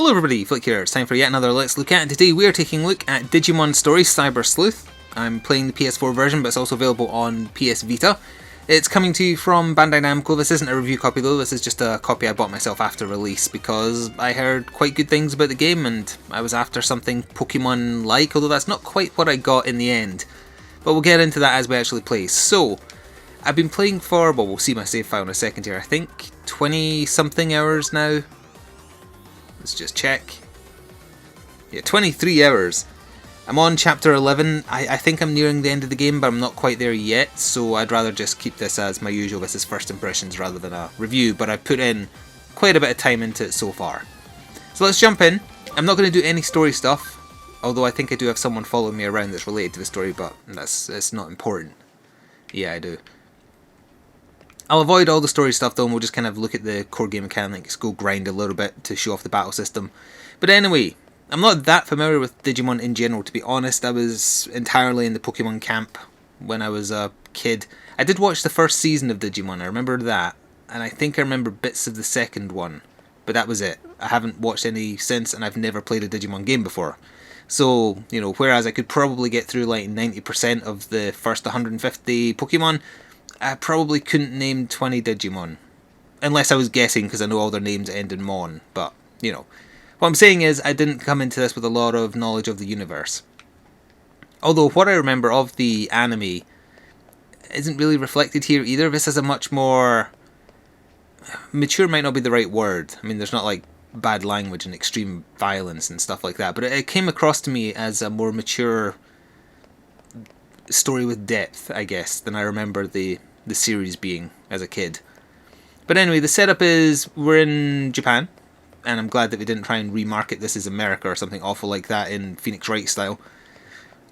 Hello everybody, Flick here. It's time for yet another Let's Look At, and today we are taking a look at Digimon Story Cyber Sleuth. I'm playing the PS4 version, but it's also available on PS Vita. It's coming to you from Bandai Namco. This isn't a review copy though, this is just a copy I bought myself after release because I heard quite good things about the game and I was after something Pokemon-like, although that's not quite what I got in the end. But we'll get into that as we actually play. So, I've been playing for, well, we'll see my save file in a second here, I think 20 something hours now. Let's just check. Yeah, 23 hours. I'm on chapter 11. I think I'm nearing the end of the game, but I'm not quite there yet, so I'd rather just keep this as my usual. This is first impressions rather than a review, but I put in quite a bit of time into it so far. So let's jump in. I'm not going to do any story stuff, although I think I do have someone following me around that's related to the story, but that's not important. Yeah, I do. I'll avoid all the story stuff though, and we'll just kind of look at the core game mechanics, go grind a little bit to show off the battle system. But anyway, I'm not that familiar with Digimon in general, to be honest. I was entirely in the Pokemon camp when I was a kid. I did watch the first season of Digimon, I remember that, and I think I remember bits of the second one, but that was it. I haven't watched any since, and I've never played a Digimon game before. So, you know, whereas I could probably get through like 90% of the first 150 Pokemon, I probably couldn't name 20 Digimon. Unless I was guessing, because I know all their names end in Mon. But, you know. What I'm saying is, I didn't come into this with a lot of knowledge of the universe. Although, what I remember of the anime isn't really reflected here either. This is a much more... mature might not be the right word. I mean, there's not like bad language and extreme violence and stuff like that. But it came across to me as a more mature story with depth, I guess, than I remember the series being as a kid. But anyway, the setup is we're in Japan, and I'm glad that they didn't try and remarket this as America or something awful like that in Phoenix Wright style.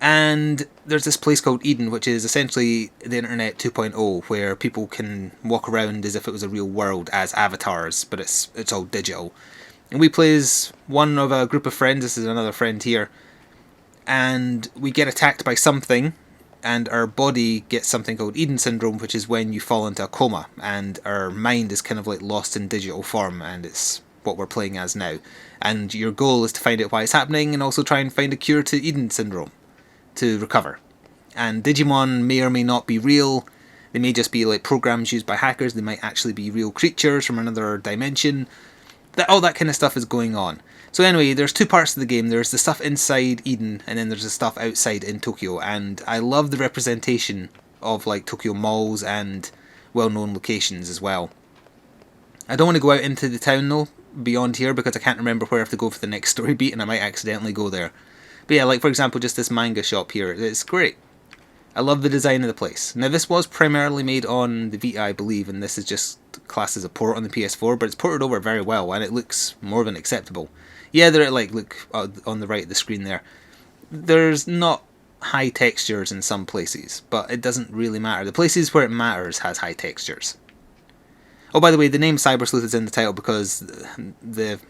And there's this place called Eden, which is essentially the internet 2.0, where people can walk around as if it was a real world as avatars, but it's all digital. And we play as one of a group of friends. This is another friend here, and we get attacked by something, and our body gets something called Eden Syndrome, which is when you fall into a coma, and our mind is kind of like lost in digital form, and it's what we're playing as now. And your goal is to find out why it's happening, and also try and find a cure to Eden Syndrome to recover. And Digimon may or may not be real. They may just be like programs used by hackers. They might actually be real creatures from another dimension. All that kind of stuff is going on. So anyway, there's two parts of the game. There's the stuff inside Eden, and then there's the stuff outside in Tokyo. And I love the representation of like Tokyo malls and well-known locations as well. I don't want to go out into the town though, beyond here, because I can't remember where I have to go for the next story beat, and I might accidentally go there. But yeah, like for example, just this manga shop here. It's great. I love the design of the place. Now this was primarily made on the Vita, I believe, and this is just classed as a port on the PS4, but it's ported over very well, and it looks more than acceptable. Yeah, they're like, look on the right of the screen there. There's not high textures in some places, but it doesn't really matter. The places where it matters has high textures. Oh, by the way, the name Cyber Sleuth is in the title because the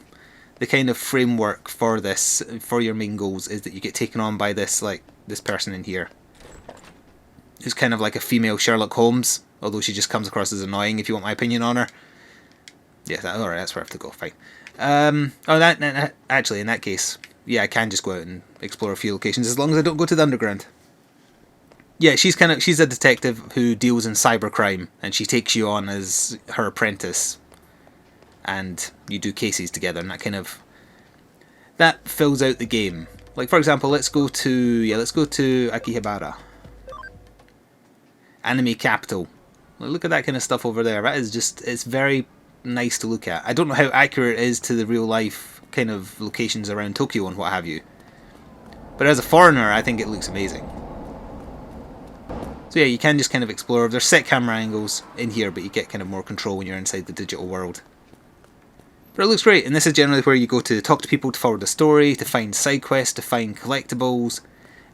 kind of framework for this, for your main goals, is that you get taken on by this person in here, who's kind of like a female Sherlock Holmes, although she just comes across as annoying if you want my opinion on her. Yeah, alright, that's where I have to go, fine. Actually, in that case, yeah, I can just go out and explore a few locations as long as I don't go to the underground. Yeah, she's a detective who deals in cybercrime, and she takes you on as her apprentice, and you do cases together, and that fills out the game. Like for example, let's go to Akihabara, anime capital. Look at that kind of stuff over there. That is just, it's very nice to look at. I don't know how accurate it is to the real life kind of locations around Tokyo and what have you, but as a foreigner I think it looks amazing. So yeah, you can just kind of explore. There's set camera angles in here, but you get kind of more control when you're inside the digital world. But it looks great, and this is generally where you go to talk to people, to forward the story, to find side quests, to find collectibles,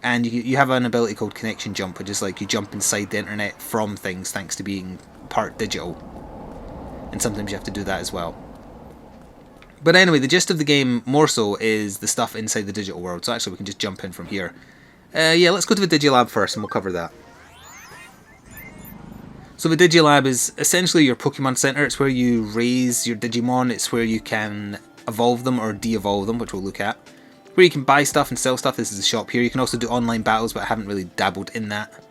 and you have an ability called Connection Jump, which is like you jump inside the internet from things thanks to being part digital. And sometimes you have to do that as well. But anyway, the gist of the game more so is the stuff inside the digital world. So actually we can just jump in from here. Yeah, let's go to the Digilab first and we'll cover that. So the Digilab is essentially your Pokemon Center. It's where you raise your Digimon. It's where you can evolve them or de-evolve them, which we'll look at. Where you can buy stuff and sell stuff, this is the shop here. You can also do online battles, but I haven't really dabbled in that.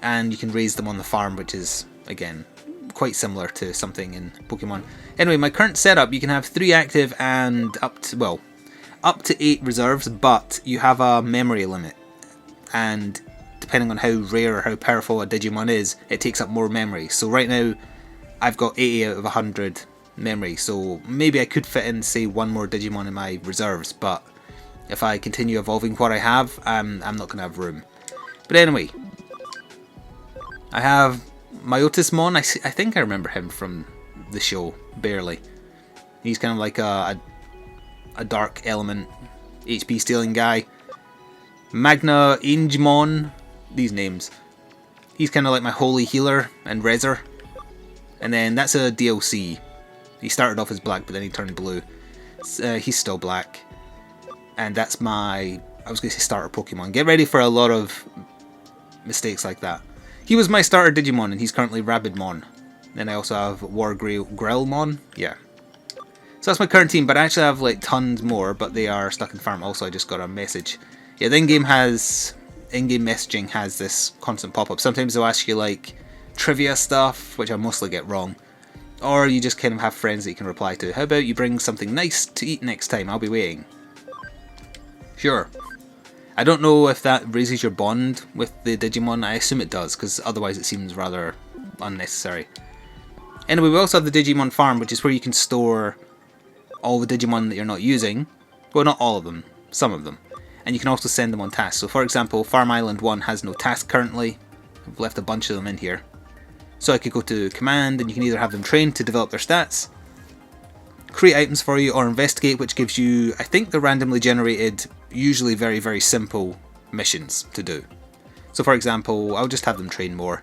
And you can raise them on the farm, which is, again, quite similar to something in Pokemon. Anyway, my current setup, you can have 3 active and up to 8 reserves, but you have a memory limit. And depending on how rare or how powerful a Digimon is, it takes up more memory. So right now, I've got 80 out of 100 memory, so maybe I could fit in, say, 1 more Digimon in my reserves, but if I continue evolving what I have, I'm not going to have room. But anyway, I have Myotismon. I think I remember him from the show, barely. He's kind of like a dark element, HP stealing guy. Magna Angemon, these names. He's kind of like my holy healer and Rezer. And then that's a DLC. He started off as black, but then he turned blue. He's still black. And that's my, I was going to say starter Pokemon. Get ready for a lot of mistakes like that. He was my starter Digimon, and he's currently Rabidmon. Then I also have Grellmon. Yeah. So that's my current team, but I actually have like tons more, but they are stuck in farm. Also, I just got a message. Yeah, the in-game messaging has this constant pop-up. Sometimes they'll ask you like trivia stuff, which I mostly get wrong. Or you just kind of have friends that you can reply to. How about you bring something nice to eat next time? I'll be waiting. Sure. I don't know if that raises your bond with the Digimon. I assume it does, because otherwise it seems rather unnecessary. Anyway, we also have the Digimon farm, which is where you can store all the Digimon that you're not using. Well, not all of them. Some of them. And you can also send them on tasks. So for example, Farm Island 1 has no task currently. I've left a bunch of them in here. So I could go to command, and you can either have them trained to develop their stats, create items for you, or investigate, which gives you, I think, the randomly generated, usually very, very simple missions to do. So for example, I'll just have them train more.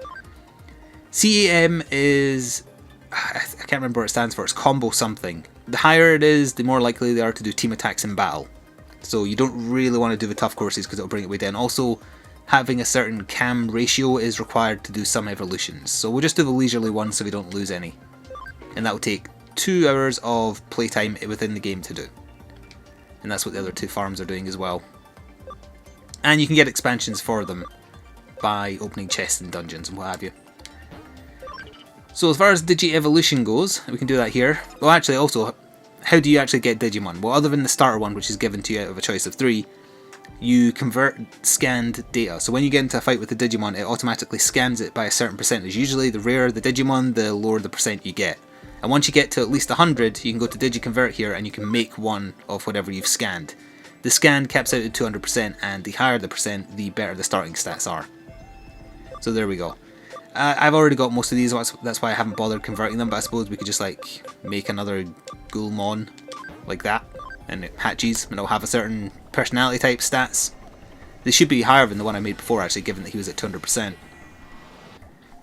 CAM is, I can't remember what it stands for, it's combo something. The higher it is, the more likely they are to do team attacks in battle. So you don't really want to do the tough courses because it'll bring it way down. Also, having a certain cam ratio is required to do some evolutions. So we'll just do the leisurely one so we don't lose any. And that will take 2 hours of playtime within the game to do. And that's what the other 2 farms are doing as well. And you can get expansions for them by opening chests and dungeons and what have you. So as far as Digi-Evolution goes, we can do that here. Well, actually, also, how do you actually get Digimon? Well, other than the starter one, which is given to you out of a choice of 3, you convert scanned data. So when you get into a fight with the Digimon, it automatically scans it by a certain percentage. Usually the rarer the Digimon, the lower the percent you get. And once you get to at least 100, you can go to Digi-Convert here and you can make one of whatever you've scanned. The scan caps out at 200%, and the higher the percent, the better the starting stats are. So there we go. I've already got most of these, that's why I haven't bothered converting them, but I suppose we could just like make another Gulmon like that, and it hatches, and it'll have a certain personality type stats. They should be higher than the one I made before, actually, given that he was at 200%. There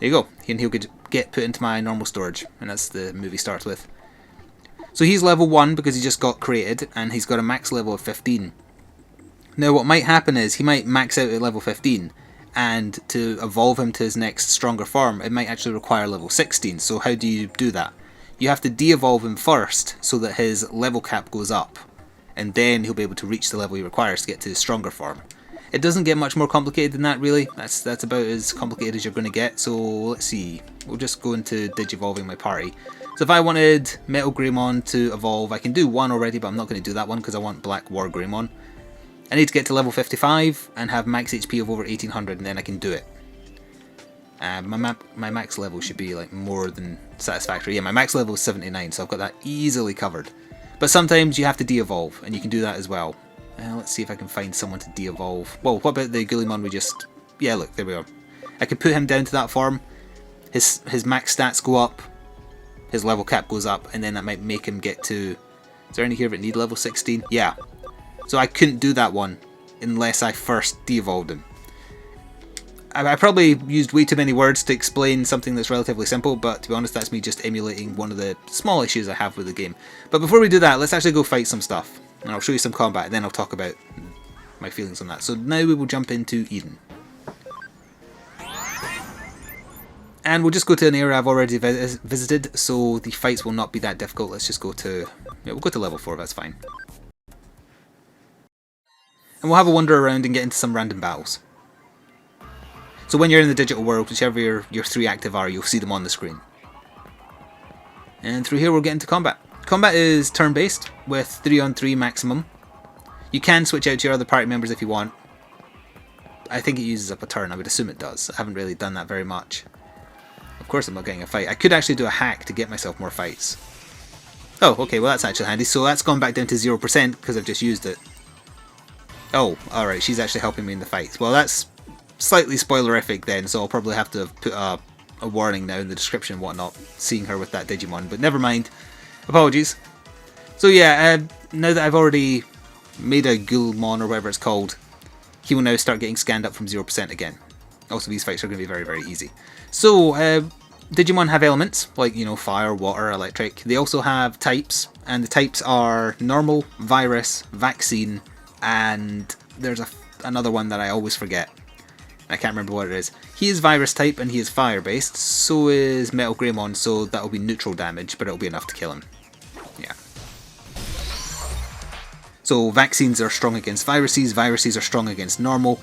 you go, and he'll get put into my normal storage, and that's the movie starts with. So he's level 1 because he just got created, and he's got a max level of 15. Now what might happen is he might max out at level 15, and to evolve him to his next stronger form, it might actually require level 16. So how do you do that? You have to de-evolve him first so that his level cap goes up, and then he'll be able to reach the level he requires to get to his stronger form. It doesn't get much more complicated than that, really. That's about as complicated as you're going to get. So let's see. We'll just go into Digivolving my party. So if I wanted Metal Greymon to evolve, I can do one already, but I'm not going to do that one because I want Black War Greymon. I need to get to level 55 and have max HP of over 1800, and then I can do it. My max level should be like more than satisfactory. Yeah, my max level is 79, so I've got that easily covered. But sometimes you have to de-evolve, and you can do that as well. Let's see if I can find someone to de-evolve. Well, what about the Gulimon we just... Yeah, look, there we are. I can put him down to that form. His max stats go up. His level cap goes up, and then that might make him get to... Is there any here that need level 16? Yeah. So I couldn't do that one unless I first de-evolved him. I probably used way too many words to explain something that's relatively simple, but to be honest, that's me just emulating one of the small issues I have with the game. But before we do that, let's actually go fight some stuff. And I'll show you some combat, and then I'll talk about my feelings on that. So now we will jump into Eden. And we'll just go to an area I've already visited, so the fights will not be that difficult. Let's just go to... yeah, we'll go to level 4, that's fine. And we'll have a wander around and get into some random battles. So when you're in the digital world, whichever your 3 active are, you'll see them on the screen. And through here we'll get into combat. Combat is turn-based, with 3-on-3 maximum. You can switch out to your other party members if you want. I think it uses up a turn, I would assume it does. I haven't really done that very much. Of course I'm not getting a fight. I could actually do a hack to get myself more fights. Oh, okay, well that's actually handy. So that's gone back down to 0% because I've just used it. Oh, alright, she's actually helping me in the fights. Well, that's slightly spoilerific then, so I'll probably have to put a warning now in the description and whatnot, seeing her with that Digimon, but never mind. Apologies. So yeah, now that I've already made a Ghoulmon or whatever it's called, he will now start getting scanned up from 0% again. Also, these fights are going to be very, very easy. So, Digimon have elements, like, you know, fire, water, electric. They also have types, and the types are normal, virus, vaccine, and there's another one that I always forget. I can't remember what it is. He is virus type, and he is fire based. So is Metal Greymon, so that'll be neutral damage, but it'll be enough to kill him. Yeah. So vaccines are strong against viruses, viruses are strong against normal,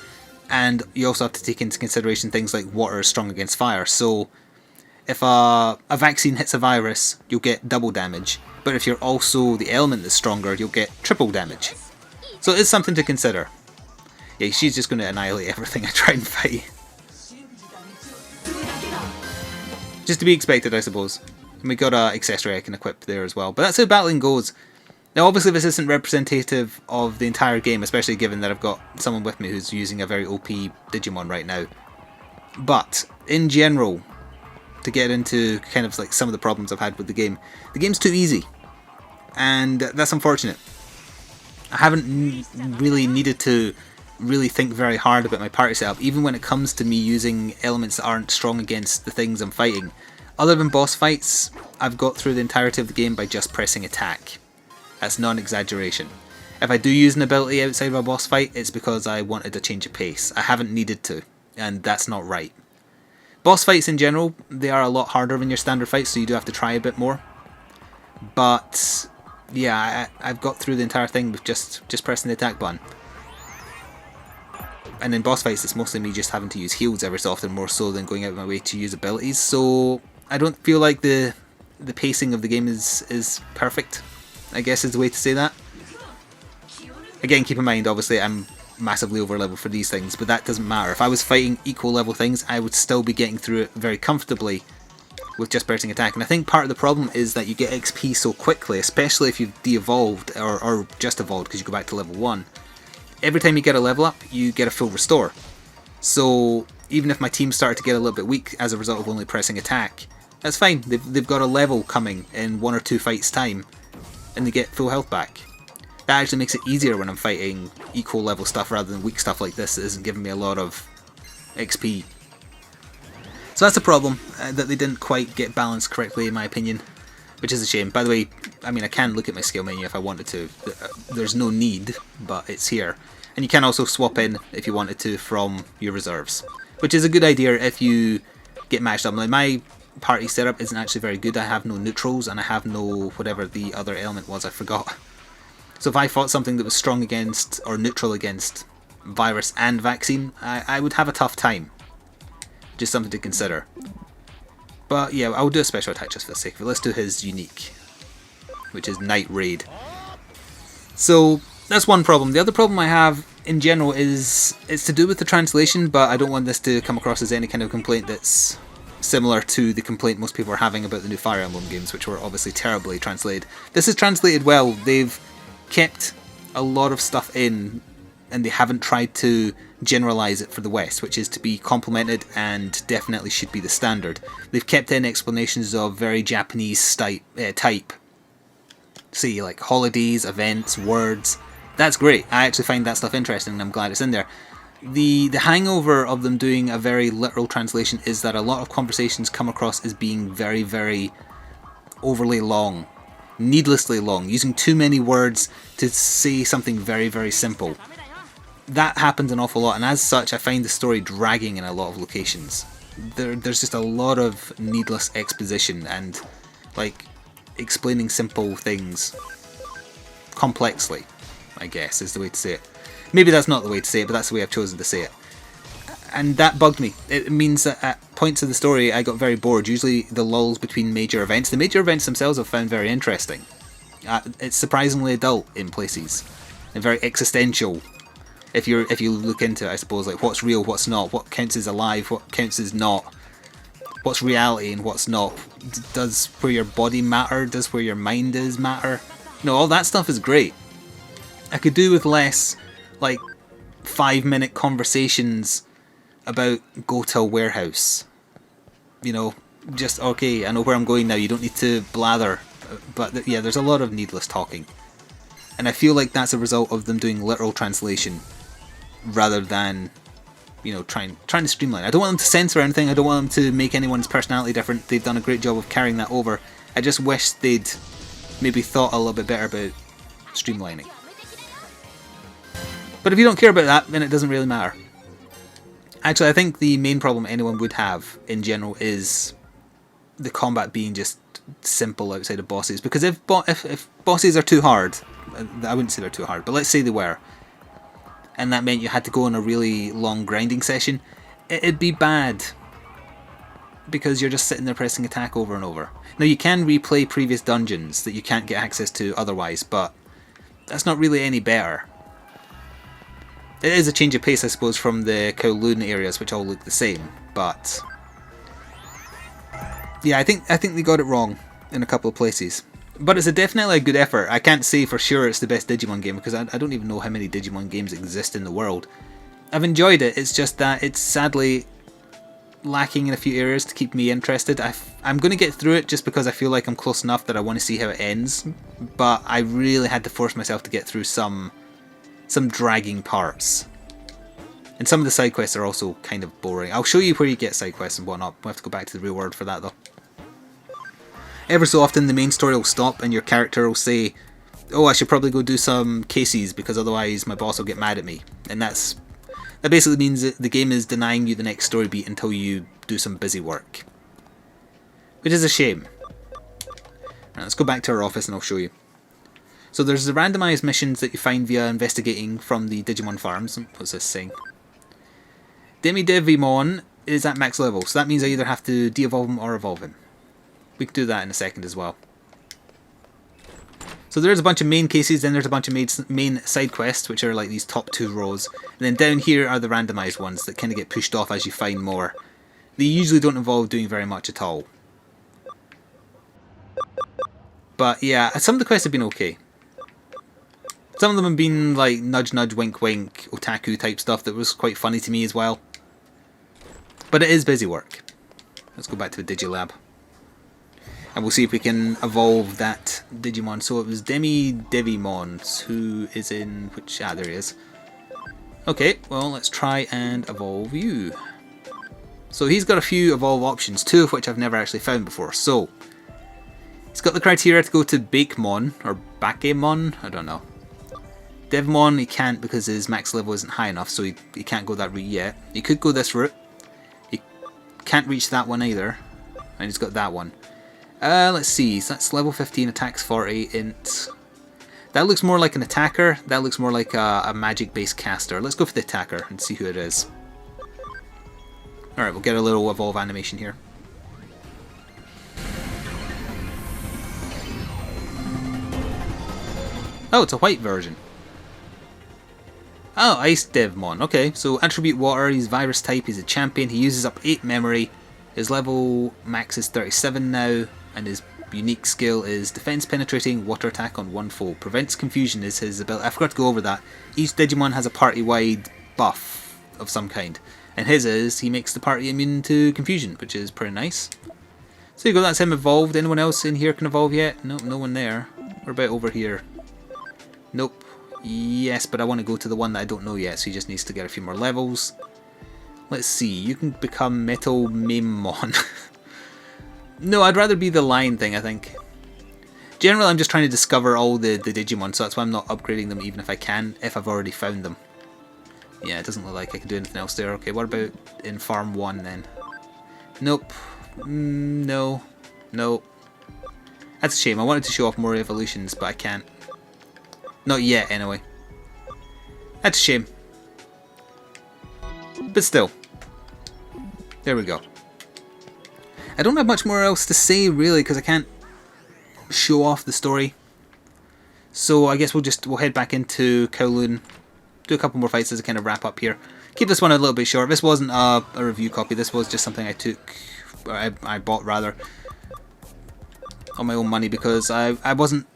and you also have to take into consideration things like water is strong against fire. So if a vaccine hits a virus, you'll get double damage, but if you're also the element that's stronger, you'll get triple damage. So it's something to consider. Yeah, she's just going to annihilate everything I try and fight. Just to be expected, I suppose. And we got an accessory I can equip there as well. But that's how battling goes. Now obviously this isn't representative of the entire game, especially given that I've got someone with me who's using a very OP Digimon right now. But, in general, to get into kind of like some of the problems I've had with the game's too easy. And that's unfortunate. I haven't really needed to really think very hard about my party setup, even when it comes to me using elements that aren't strong against the things I'm fighting. Other than boss fights, I've got through the entirety of the game by just pressing attack. That's non-exaggeration. If I do use an ability outside of a boss fight, it's because I wanted a change of pace. I haven't needed to, and that's not right. Boss fights in general, they are a lot harder than your standard fights, so you do have to try a bit more. But yeah, I've got through the entire thing with just pressing the attack button. And in boss fights, it's mostly me just having to use heals every so often, more so than going out of my way to use abilities. So I don't feel like the pacing of the game is perfect, I guess is the way to say that. Again, keep in mind, obviously, I'm massively over level for these things, but that doesn't matter. If I was fighting equal level things, I would still be getting through it very comfortably with just pressing attack. And I think part of the problem is that you get XP so quickly, especially if you've de-evolved or just evolved because you go back to level 1. Every time you get a level up, you get a full restore. So even if my team started to get a little bit weak as a result of only pressing attack, that's fine. They've got a level coming in 1 or 2 fights time, and they get full health back. That actually makes it easier when I'm fighting equal level stuff rather than weak stuff like this that isn't giving me a lot of XP. So that's a problem, that they didn't quite get balanced correctly in my opinion, which is a shame. By the way, I mean I can look at my skill menu if I wanted to. There's no need, but it's here. And you can also swap in if you wanted to from your reserves, which is a good idea if you get matched up. Like my party setup isn't actually very good. I have no neutrals and I have no whatever the other element was, I forgot. So if I fought something that was strong against or neutral against virus and vaccine, I would have a tough time. Just something to consider. But yeah, I'll do a special attack just for the sake of it. Let's do his unique, which is Night Raid. So that's one problem. The other problem I have in general is it's to do with the translation, but I don't want this to come across as any kind of complaint that's similar to the complaint most people are having about the new Fire Emblem games, which were obviously terribly translated. This is translated well. They've kept a lot of stuff in, and they haven't tried to generalize it for the West, which is to be complimented and definitely should be the standard. They've kept in explanations of very Japanese type. See, like holidays, events, words. That's great. I actually find that stuff interesting and I'm glad it's in there. The hangover of them doing a very literal translation is that a lot of conversations come across as being very, very overly long. Needlessly long, using too many words to say something very, very simple. That happens an awful lot, and as such I find the story dragging in a lot of locations. There's just a lot of needless exposition and, like, explaining simple things complexly, I guess, is the way to say it. Maybe that's not the way to say it, but that's the way I've chosen to say it. And that bugged me. It means that at points of the story I got very bored, usually the lulls between major events. The major events themselves I've found very interesting. It's surprisingly adult in places, and very existential. If you look into it, I suppose, like what's real, what's not, what counts as alive, what counts as not, what's reality and what's not. Does where your body matter? Does where your mind is matter? No, all that stuff is great. I could do with less, like, 5-minute conversations about go to a warehouse. You know, just, okay, I know where I'm going now, you don't need to blather. But yeah, there's a lot of needless talking. And I feel like that's a result of them doing literal translation rather than, you know, trying to streamline. I don't want them to censor anything, I don't want them to make anyone's personality different. They've done a great job of carrying that over. I just wish they'd maybe thought a little bit better about streamlining. But if you don't care about that, then it doesn't really matter. Actually, I think the main problem anyone would have in general is the combat being just simple outside of bosses. Because if bosses are too hard, I wouldn't say they're too hard, but let's say they were, and that meant you had to go on a really long grinding session, it'd be bad. Because you're just sitting there pressing attack over and over. Now you can replay previous dungeons that you can't get access to otherwise, but that's not really any better. It is a change of pace, I suppose, from the Kowloon areas, which all look the same, but yeah, I think they got it wrong in a couple of places. But it's definitely a good effort. I can't say for sure it's the best Digimon game, because I don't even know how many Digimon games exist in the world. I've enjoyed it, it's just that it's sadly lacking in a few areas to keep me interested. I'm going to get through it just because I feel like I'm close enough that I want to see how it ends, but I really had to force myself to get through some dragging parts. And some of the side quests are also kind of boring. I'll show you where you get side quests and whatnot. We'll have to go back to the real world for that though. Ever so often the main story will stop and your character will say, oh, I should probably go do some cases because otherwise my boss will get mad at me. And that basically means that the game is denying you the next story beat until you do some busy work. Which is a shame. Right, let's go back to our office and I'll show you. So there's the randomized missions that you find via investigating from the Digimon farms. What's this saying? Digimon is at max level, so that means I either have to de-evolve him or evolve him. We can do that in a second as well. So there's a bunch of main cases, then there's a bunch of main side quests, which are like these top 2 rows. And then down here are the randomized ones that kind of get pushed off as you find more. They usually don't involve doing very much at all. But yeah, some of the quests have been okay. Some of them have been like nudge nudge wink wink otaku type stuff that was quite funny to me as well. But it is busy work. Let's go back to the Digilab. And we'll see if we can evolve that Digimon. So it was Digimon, who is in which... Ah, there he is. Okay, well, let's try and evolve you. So he's got a few evolve options, 2 of which I've never actually found before. So, he's got the criteria to go to Bakemon, or Bakemon, I don't know. Devmon, he can't because his max level isn't high enough, so he can't go that route yet. He could go this route. He can't reach that one either. And he's got that one. Let's see, so that's level 15, attacks 40, int. That looks more like an attacker, that looks more like a magic-based caster. Let's go for the attacker and see who it is. Alright, we'll get a little evolve animation here. Oh, it's a white version. Oh, Ice Devmon. Okay, so attribute water, he's virus type, he's a champion, he uses up 8 memory. His level max is 37 now, and his unique skill is defense penetrating, water attack on one foe. Prevents confusion is his ability. I forgot to go over that. Each Digimon has a party-wide buff of some kind. And his is, he makes the party immune to confusion, which is pretty nice. So you go, that's him evolved. Anyone else in here can evolve yet? Nope, no one there. What about over here? Nope. Yes, but I want to go to the one that I don't know yet, so he just needs to get a few more levels. Let's see, you can become Metal Memon. No, I'd rather be the lion thing, I think. Generally, I'm just trying to discover all the Digimon, so that's why I'm not upgrading them even if I can, if I've already found them. Yeah, it doesn't look like I can do anything else there. Okay, what about in Farm 1 then? Nope. No. No. That's a shame. I wanted to show off more evolutions, but I can't. Not yet, anyway. That's a shame. But still. There we go. I don't have much more else to say, really, because I can't show off the story. So I guess we'll head back into Kowloon, do a couple more fights as a kind of wrap up here. Keep this one a little bit short. This wasn't a review copy. This was just something I took, or I bought rather, on my own money because I wasn't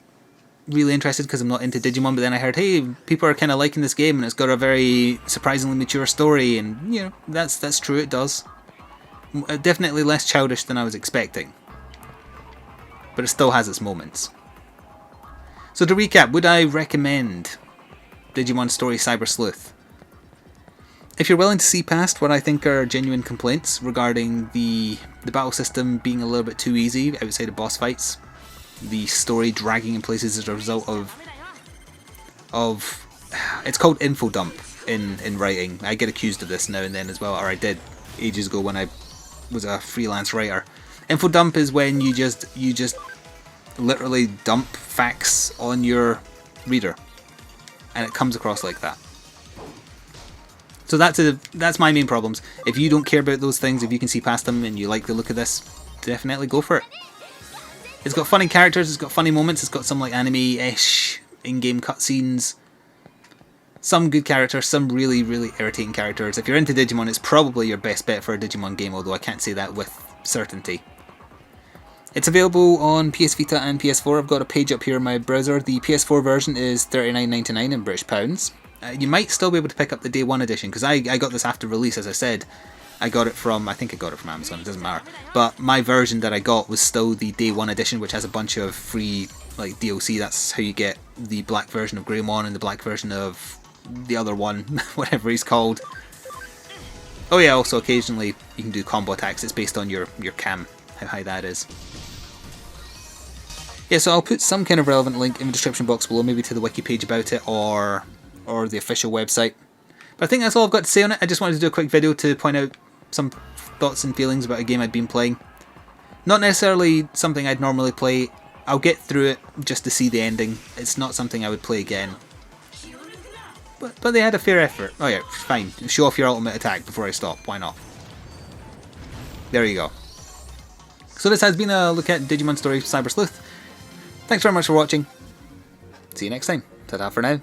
really interested because I'm not into Digimon. But then I heard, hey, people are kind of liking this game and it's got a very surprisingly mature story, and you know that's true. It does. Definitely less childish than I was expecting, but it still has its moments. So to recap, would I recommend Digimon Story Cyber Sleuth? If you're willing to see past what I think are genuine complaints regarding the battle system being a little bit too easy outside of boss fights, the story dragging in places as a result of it's called info dump in writing. I get accused of this now and then as well, or I did ages ago when I was a freelance writer. Info dump is when you just literally dump facts on your reader, and it comes across like that. So that's my main problems. If you don't care about those things, if you can see past them and you like the look of this, definitely go for it. It's got funny characters, it's got funny moments, it's got some like anime-ish in-game cutscenes, some good characters, some really, really irritating characters. If you're into Digimon, it's probably your best bet for a Digimon game, although I can't say that with certainty. It's available on PS Vita and PS4. I've got a page up here in my browser. The PS4 version is £39.99 in British pounds. You might still be able to pick up the Day 1 edition, because I got this after release, as I said. I think I got it from Amazon, it doesn't matter. But my version that I got was still the Day 1 edition, which has a bunch of free like DLC. That's how you get the black version of Greymon and the black version of the other one, whatever he's called. Oh yeah, also occasionally you can do combo attacks. It's based on your cam, how high that is. Yeah, so I'll put some kind of relevant link in the description box below, maybe to the wiki page about it or the official website. But I think that's all I've got to say on it. I just wanted to do a quick video to point out some thoughts and feelings about a game I'd been playing. Not necessarily something I'd normally play. I'll get through it just to see the ending. It's not something I would play again. But they had a fair effort. Oh yeah, fine. Show off your ultimate attack before I stop. Why not? There you go. So this has been a look at Digimon Story Cyber Sleuth. Thanks very much for watching. See you next time. Ta-ta for now.